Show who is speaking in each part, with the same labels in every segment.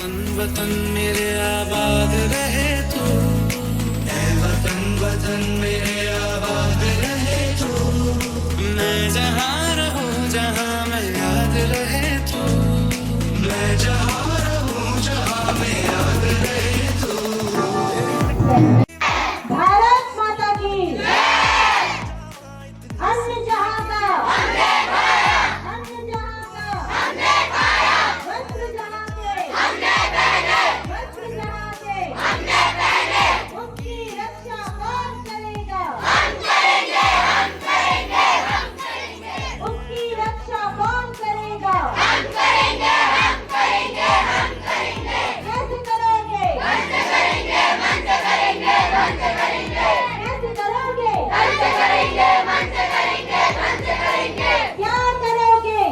Speaker 1: वतन वतन मेरे आबाद रहे तू, ऐ वतन वतन मेरे आबाद रहे तू। मैं जहाँ रहूँ जहाँ मैं याद रहे तू, मैं जहाँ रहूँ जहाँ मैं याद रहे तू।
Speaker 2: भारत माता की अन्य जहाँ का वस्त्र जहाँ के उसकी रक्षा कौन करेगा? उसकी रक्षा कौन करेगा? कैसे करोगे? कैसे करोगे? क्या करोगे?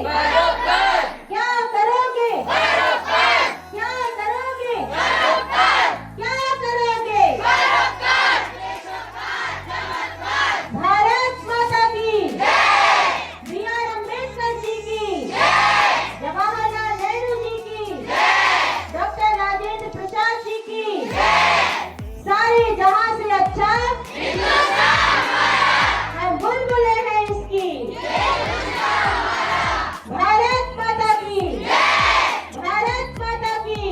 Speaker 2: क्या करोगे? क्या करोगे? क्या करोगे? भारत माता की, B.R. अम्बेडकर जी की, जवाहरलाल नेहरू जी की, डॉक्टर राजेंद्र प्रसाद जी की, सारे जहां से अच्छा हम बुलबुले हैं इसकी। भारत माता की, भारत माता की।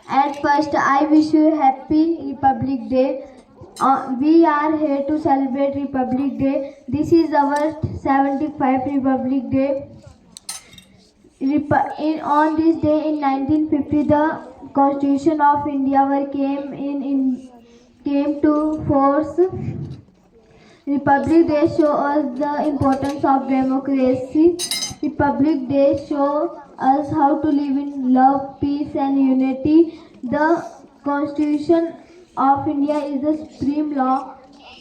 Speaker 2: At first, I wish you happy Republic Day. We are here to celebrate Republic Day. This is our 75th Republic Day. On this day in 1950, the Constitution of India came to force. Republic Day show us the importance of democracy. Republic Day show us how to live in love, peace and unity. The
Speaker 3: The Constitution of India is the supreme law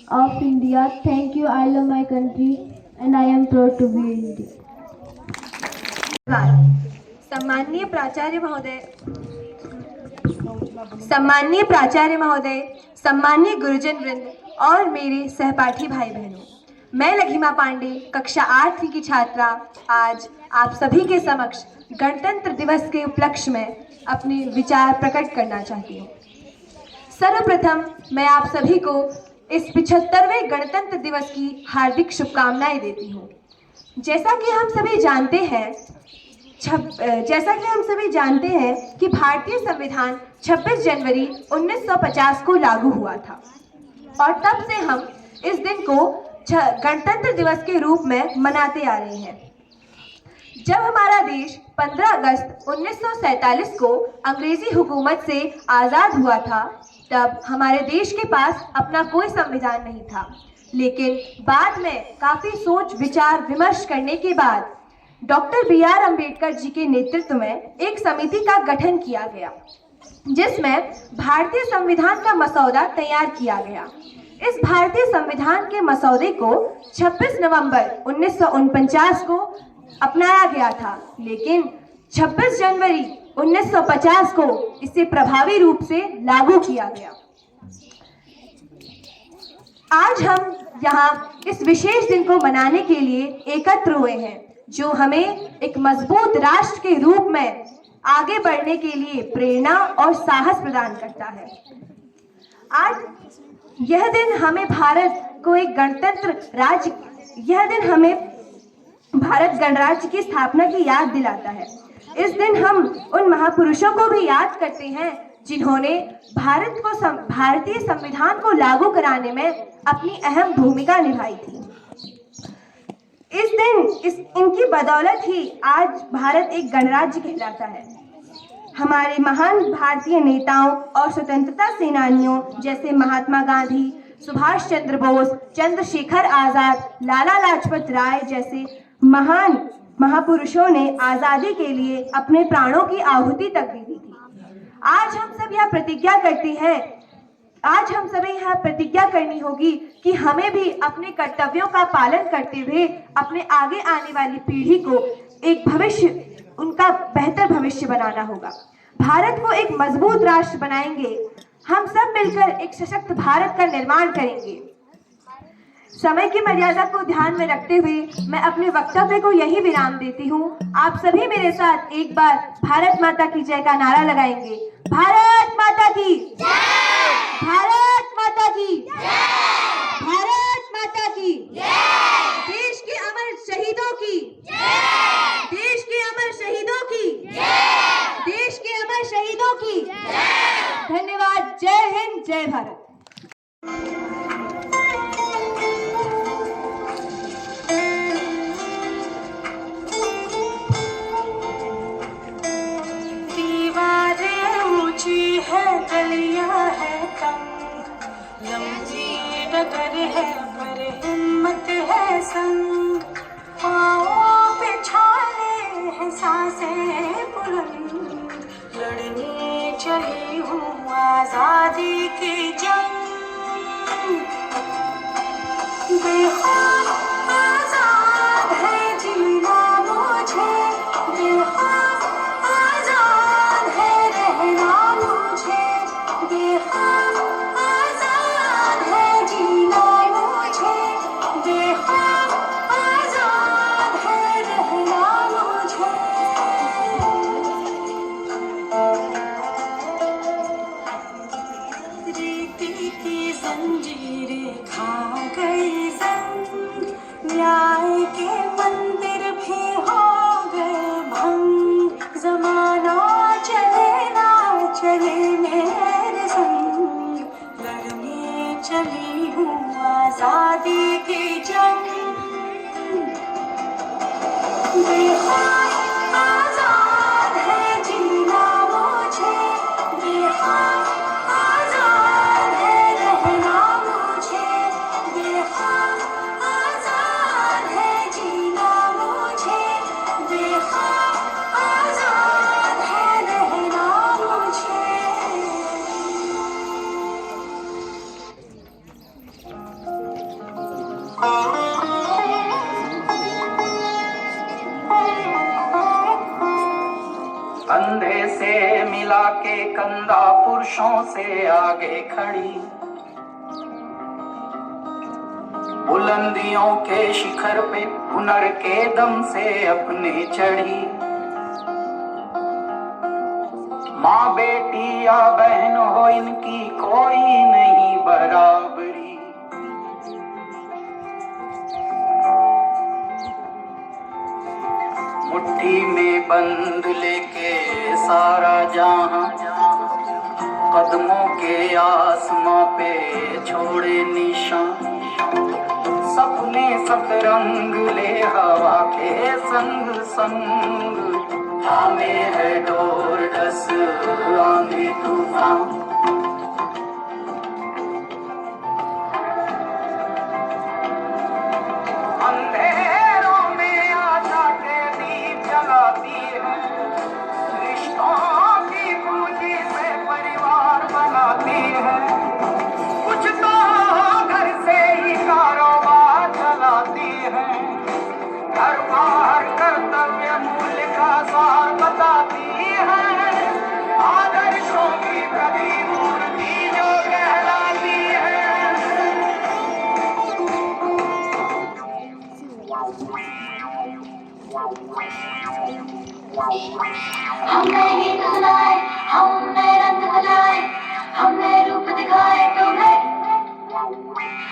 Speaker 3: of India. Thank you. I love my country and I am proud to be Indian.
Speaker 4: सम्माननीय प्राचार्य महोदय, सम्माननीय गुरुजन वृंद और मेरे सहपाठी भाई बहनों, मैं लघिमा पांडे कक्षा 8वीं की छात्रा आज आप सभी के समक्ष गणतंत्र दिवस के उपलक्ष्य में अपने विचार प्रकट करना चाहती हूँ। सर्वप्रथम मैं आप सभी को इस 75वें गणतंत्र दिवस की हार्दिक शुभकामनाएं देती हूँ। जैसा कि हम सभी जानते हैं कि भारतीय संविधान 26 जनवरी 1950 को लागू हुआ था और तब से हम इस दिन को गणतंत्र दिवस के रूप में मनाते आ रहे हैं। जब हमारा देश 15 अगस्त 1947 को अंग्रेजी हुकूमत से आज़ाद हुआ था, तब हमारे देश के पास अपना कोई संविधान नहीं था, लेकिन बाद में काफ़ी सोच विचार विमर्श करने के बाद डॉक्टर B.R. अम्बेडकर जी के नेतृत्व में एक समिति का गठन किया गया, जिसमें भारतीय संविधान का मसौदा तैयार किया गया। इस भारतीय संविधान के मसौदे को 26 नवंबर 1949 को अपनाया गया था, लेकिन 26 जनवरी 1950 को इसे प्रभावी रूप से लागू किया गया। आज हम यहाँ इस विशेष दिन को मनाने के लिए एकत्र हुए हैं, जो हमें एक मजबूत राष्ट्र के रूप में आगे बढ़ने के लिए प्रेरणा और साहस प्रदान करता है। आज यह दिन हमें भारत गणराज्य की स्थापना की याद दिलाता है। इस दिन हम उन महापुरुषों को भी याद करते हैं जिन्होंने भारतीय संविधान को लागू कराने में अपनी अहम भूमिका निभाई थी। इस दिन इनकी बदौलत ही आज भारत एक गणराज्य कहलाता है। हमारे महान भारतीय नेताओं और स्वतंत्रता सेनानियों जैसे महात्मा गांधी, सुभाष चंद्र बोस, चंद्रशेखर आजाद, लाला लाजपत राय जैसे महान महापुरुषों ने आज़ादी के लिए अपने प्राणों की आहुति तक दी थी। आज हम सभी यहाँ प्रतिज्ञा करनी होगी कि हमें भी अपने कर्तव्यों का पालन करते हुए अपने आगे आने वाली पीढ़ी को उनका बेहतर भविष्य बनाना होगा। भारत को एक मजबूत राष्ट्र बनाएंगे। हम सब मिलकर एक सशक्त भारत का निर्माण करेंगे। समय की मर्यादा को ध्यान में रखते हुए मैं अपने वक्तव्य को यही विराम देती हूँ। आप सभी मेरे साथ एक बार भारत माता की जय का नारा लगाएंगे। भारत माता की जय! भारत माता की जय! भारत माता की जय! देश के अमर शहीदों की जय! देश के अमर शहीदों की जय! देश के अमर शहीदों की जय! धन्यवाद। जय हिंद, जय भारत।
Speaker 1: गलियां है तंग, लंबी डगर है पर हिम्मत है संग, पाँवों पे छाले हैं सांसें बुलंद, लड़ने चली हूँ आजादी की जंग। बेखौफ आजाद है जीना मुझे, बेखौफ आजाद है रहना मुझे, बेखौफ आजाद है जीना मुझे, बेखौफ आजाद है रहना मुझे। रीति की जंजीरें खा गई जंग, न्याय के मंदिर भी हो गए भंग, जमाना चले ना चले मेरे संग, लड़ने चली हूँ आजादी की जंग। बेखौफ आजाद है जीना मुझे, बेखौफ आजाद है रहना मुझे, बेखौफ आजाद है जीना मुझे, बेखौफ आजाद है रहना मुझे। के कंधा पुरुषों से आगे खड़ी, बुलंदियों के शिखर पे हुनर के दम से अपने चढ़ी। माँ बेटी या बहन हो इनकी कोई नहीं बराबरी। मुट्ठी में बंद लेके सारा जहां, कदमों के आसमां पे छोड़े निशान। सपने सतरंग ले हवा के संग संग, थामे है डोर डस आंधी तूफान। अंधेरों में आशा के दीप जलाती है, रिश्तों की पूंजी से परिवार बनाती है। कुछ तो घर से ही कारोबार चलाती है, घर बाहर कर्तव्य मूल्य का सार बताती है। आदर्शों की प्रतिमूर्ति जो कहलाती है।
Speaker 2: हमने गीत सुनाए, हमने रंग सजाए, हमने रूप दिखाए तुम्हें।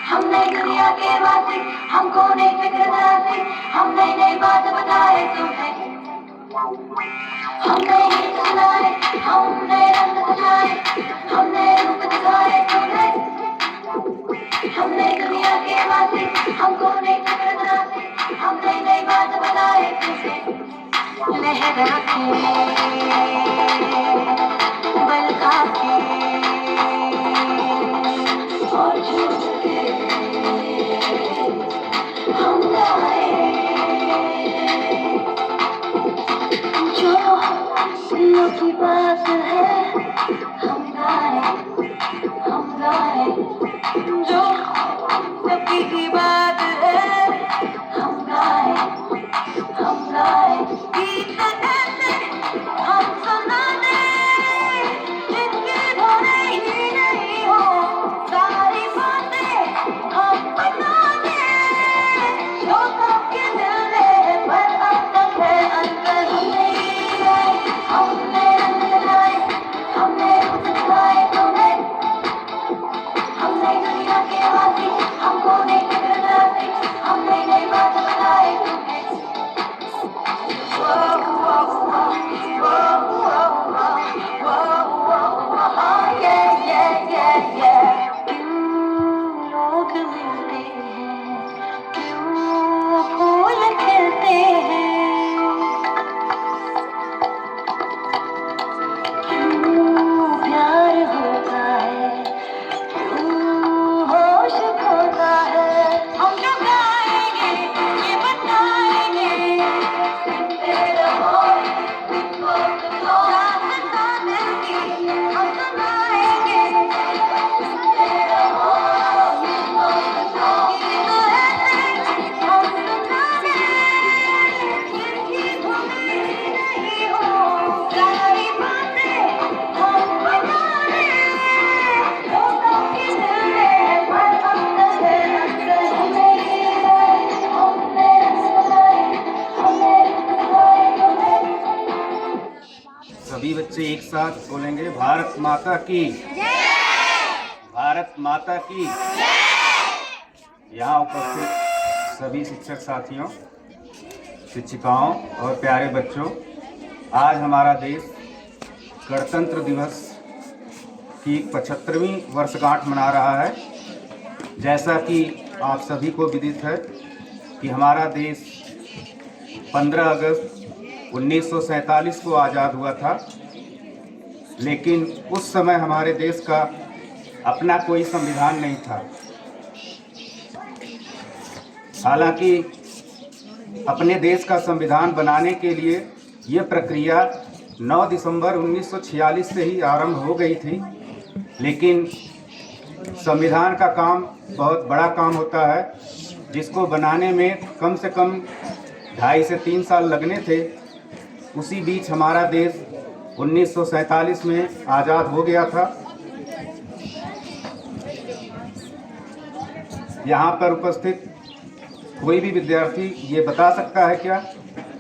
Speaker 2: हमने दुनिया के वासी, हमको नहीं फिक्र तरासी, हमने नई बात बताए तुम्हें। हमने गीत सुनाए, हमने रंग सजाए, हमने रूप दिखाए तुम्हें। हमने दुनिया के वासी, हमको नहीं फिक्र तरासी, हमने नई बात बताए तुम्हें। लहरा के बल खा के और झूठ के हम गाए, जो दिलों की बात है हम गाए, हम गाए। जो सभी की बात है हम गाए, हम गाए। गीत ऐसे हम सुनाने जिनकी धुने ही नहीं हो, सारी बातें हम बताने जो सबके दिल में है, पर अब तक है अंतर नहीं आए। हमने रंग लगाए, हमने रूप दिखाए तुम्हें। हमने दुनिया के वासी, हमको नहीं फिक्र तरासी, हमने नई बात बताए तुम्हें। लोग मिलते हैं, क्यों फूल खिलते हैं, क्यों प्यार होता है, क्यों होश खोता है। हम जो गाएंगे ये बताएंगे, सुनते रहो तुमको तुमको रात साथ की हम सुनाएंगे। सुनते रहो तुमको तुमको गीत ऐसे हम सुनाने जिनकी धुनी नहीं हो, सारी बातें हम बताने जो सबके दिल में है, पर अंतर है अंतर नहीं आए। हमने सुनाए, हमने सुनाए तुम्हें।
Speaker 5: सभी बच्चे एक साथ बोलेंगे, भारत माता की भारत माता की। यहाँ उपस्थित सभी शिक्षक साथियों, शिक्षिकाओं और प्यारे बच्चों, आज हमारा देश गणतंत्र दिवस की 75वीं वर्षगांठ मना रहा है। जैसा कि आप सभी को विदित है कि हमारा देश 15 अगस्त 1947 को आज़ाद हुआ था, लेकिन उस समय हमारे देश का अपना कोई संविधान नहीं था। हालांकि अपने देश का संविधान बनाने के लिए यह प्रक्रिया 9 दिसंबर 1946 से ही आरंभ हो गई थी, लेकिन संविधान का काम बहुत बड़ा काम होता है, जिसको बनाने में कम से कम 2.5 से 3 साल लगने थे। उसी बीच हमारा देश 1947 में आज़ाद हो गया था। यहाँ पर उपस्थित कोई भी विद्यार्थी ये बता सकता है क्या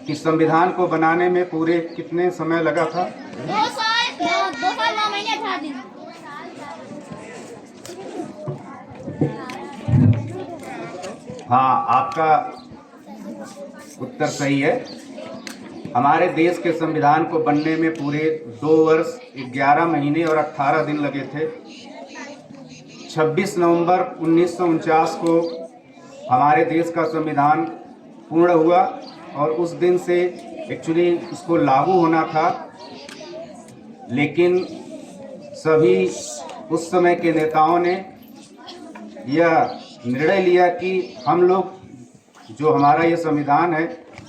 Speaker 5: कि संविधान को बनाने में पूरे कितने समय लगा था?
Speaker 6: 2 साल 9 महीने 18 दिन।
Speaker 5: हाँ, आपका उत्तर सही है। हमारे देश के संविधान को बनने में पूरे 2 वर्ष 11 महीने और 18 दिन लगे थे। 26 नवंबर 1949 को हमारे देश का संविधान पूर्ण हुआ और उस दिन से एक्चुअली उसको लागू होना था, लेकिन सभी उस समय के नेताओं ने यह निर्णय लिया कि हम लोग जो हमारा ये संविधान है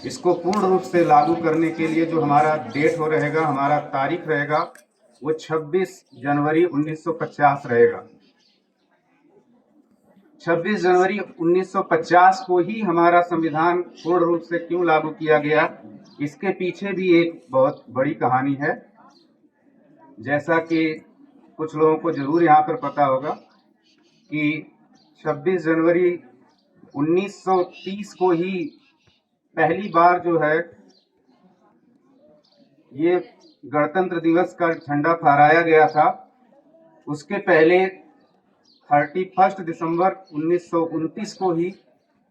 Speaker 5: इसको पूर्ण रूप से लागू करने के लिए जो हमारा डेट हो रहेगा, हमारा तारीख रहेगा, वो 26 जनवरी 1950 रहेगा। 26 जनवरी 1950 को ही हमारा संविधान पूर्ण रूप से क्यों लागू किया गया, इसके पीछे भी एक बहुत बड़ी कहानी है। जैसा कि कुछ लोगों को जरूर यहाँ पर पता होगा कि 26 जनवरी 1930 को ही पहली बार जो है ये गणतंत्र दिवस का झंडा फहराया गया था। उसके पहले 31 दिसंबर 1929 को ही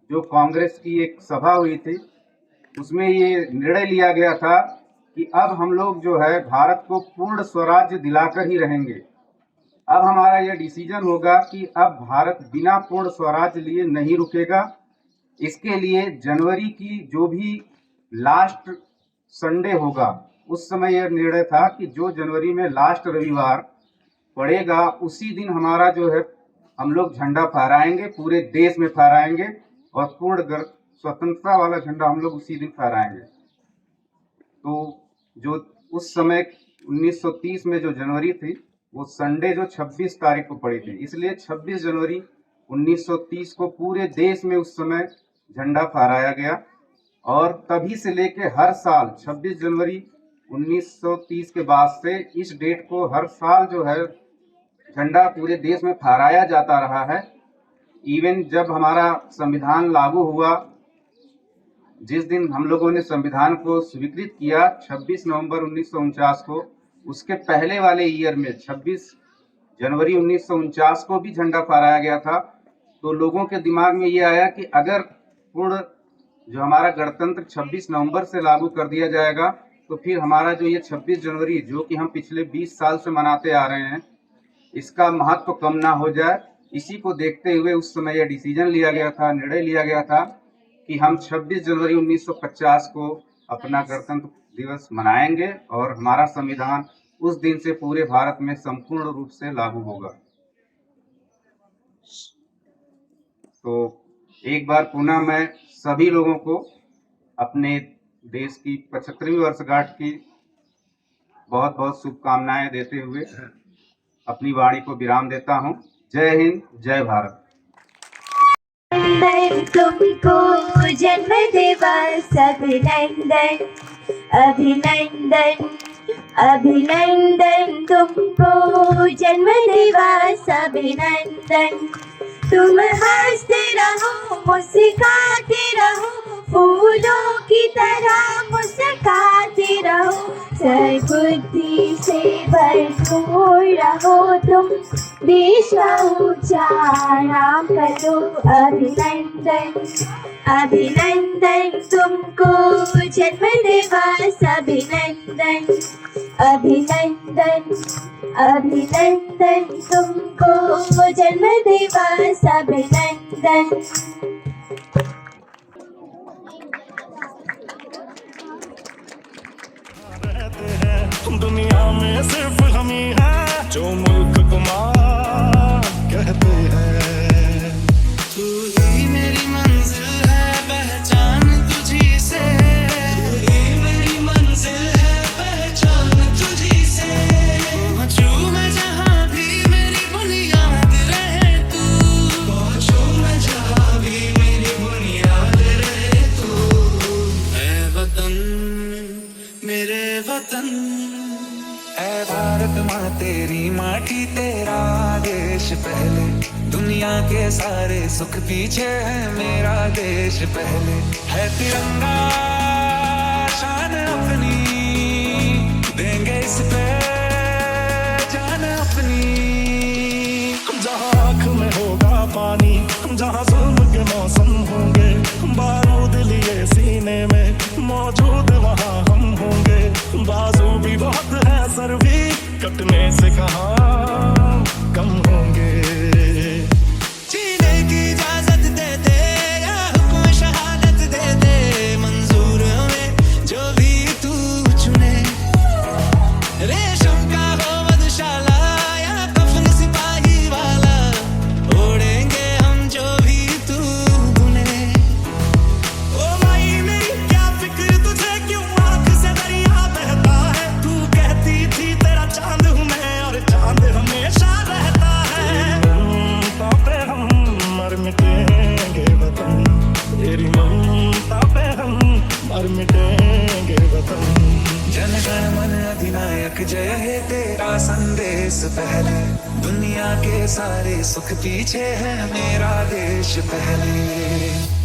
Speaker 5: जो कांग्रेस की एक सभा हुई थी, उसमें ये निर्णय लिया गया था कि अब हम लोग जो है भारत को पूर्ण स्वराज्य दिलाकर ही रहेंगे। अब हमारा यह डिसीजन होगा कि अब भारत बिना पूर्ण स्वराज्य लिए नहीं रुकेगा। इसके लिए जनवरी की जो भी लास्ट संडे होगा, उस समय यह निर्णय था कि जो जनवरी में लास्ट रविवार पड़ेगा उसी दिन हमारा जो है हम लोग झंडा फहराएंगे, पूरे देश में फहराएंगे और पूर्ण स्वतंत्रता वाला झंडा हम लोग उसी दिन फहराएंगे। तो जो उस समय 1930 में जो जनवरी थी वो संडे जो 26 तारीख को पड़ी थी, इसलिए 26 जनवरी 1930 को पूरे देश में उस समय झंडा फहराया गया। और तभी से लेके हर साल 26 जनवरी 1930 के बाद से इस डेट को हर साल जो है झंडा पूरे देश में फहराया जाता रहा है। इवन जब हमारा संविधान लागू हुआ, जिस दिन हम लोगों ने संविधान को स्वीकृत किया 26 नवंबर 1949 को, उसके पहले वाले ईयर में 26 जनवरी 1949 को भी झंडा फहराया गया था। तो लोगों के दिमाग में ये आया कि अगर पूर्ण जो हमारा गणतंत्र 26 नवंबर से लागू कर दिया जाएगा तो फिर हमारा जो ये 26 जनवरी जो कि हम पिछले 20 साल से मनाते आ रहे हैं, इसका महत्व कम ना हो जाए। इसी को देखते हुए उस समय यह डिसीजन लिया गया था, निर्णय लिया गया था कि हम 26 जनवरी 1950 को अपना गणतंत्र दिवस मनाएंगे और हमारा संविधान उस दिन से पूरे भारत में संपूर्ण रूप से लागू होगा। तो एक बार पुनः मैं सभी लोगों को अपने देश की 75वीं वर्षगांठ की बहुत बहुत शुभकामनाएं देते हुए अपनी वाणी को विराम देता हूं। जय हिंद, जय भारत।
Speaker 7: तुमको जन्मदिवस अभिनंदन, अभिनंदन, अभिनंदन तुमको जन्मदिवस अभिनंदन। तुम हंसते रहो, मुस्कुराते रहो, फूलों की तरह मुस्कुराते रहो, सद्बुद्धि से भरपूर रहो तुम, देश का ऊंचा नाम करो। अभिनंदन, अभिनंदन तुमको जन्मदिवस अभिनंदन, अभिनंदन, अभिनंदन तुमको जन्मदिवस अभिनंदन।
Speaker 1: दुनिया में सिर्फ हम ही हैं जो मुल्क तुम्हारा कहते हैं। तू ही मेरी मंजिल है, पहचान तुझी से, तू ही मेरी मंजिल है, पहचान तुझी से। पहुंचूं मैं जहां भी मेरी बुनियाद रहे तू, पहुंचूं मैं जहां भी मेरी बुनियाद रहे तू। ऐ वतन मेरे वतन, तेरी माटी तेरा देश पहले, दुनिया के सारे सुख पीछे है मेरा देश पहले। है तिरंगा शान अपनी, देंगे इस पे जान अपनी।
Speaker 8: जहाँ आँख में होगा पानी, जहाँ जुल्म के मौसम होंगे, बारूद लिए सीने में मौजूद वहाँ हम होंगे। बाजू भी बहुत है सर भी कटने से कहाँ कम होंगे।
Speaker 1: जीने की इजाजत दे दे या हुक्म शहादत दे दे, मंजूर हमें जो भी तू चुने। रेशम का हो मधुशाला या कफन सिपाही वाला, ओढ़ेंगे हम जो भी तू बुने। ओ माई मेरी क्या फिक्र तुझे, क्यों आँख से दरिया बहता है। तू कहती थी तेरा चांद हूँ मैं, और चांद हमेशा रहता है।
Speaker 8: ममता पे हम मर मिटेंगे वतन, तेरी ममता पे हम मर मिटेंगे वतन।
Speaker 1: जन गण मन अधिनायक जय हे तेरा संदेश पहले, दुनिया के सारे सुख पीछे है मेरा देश पहले।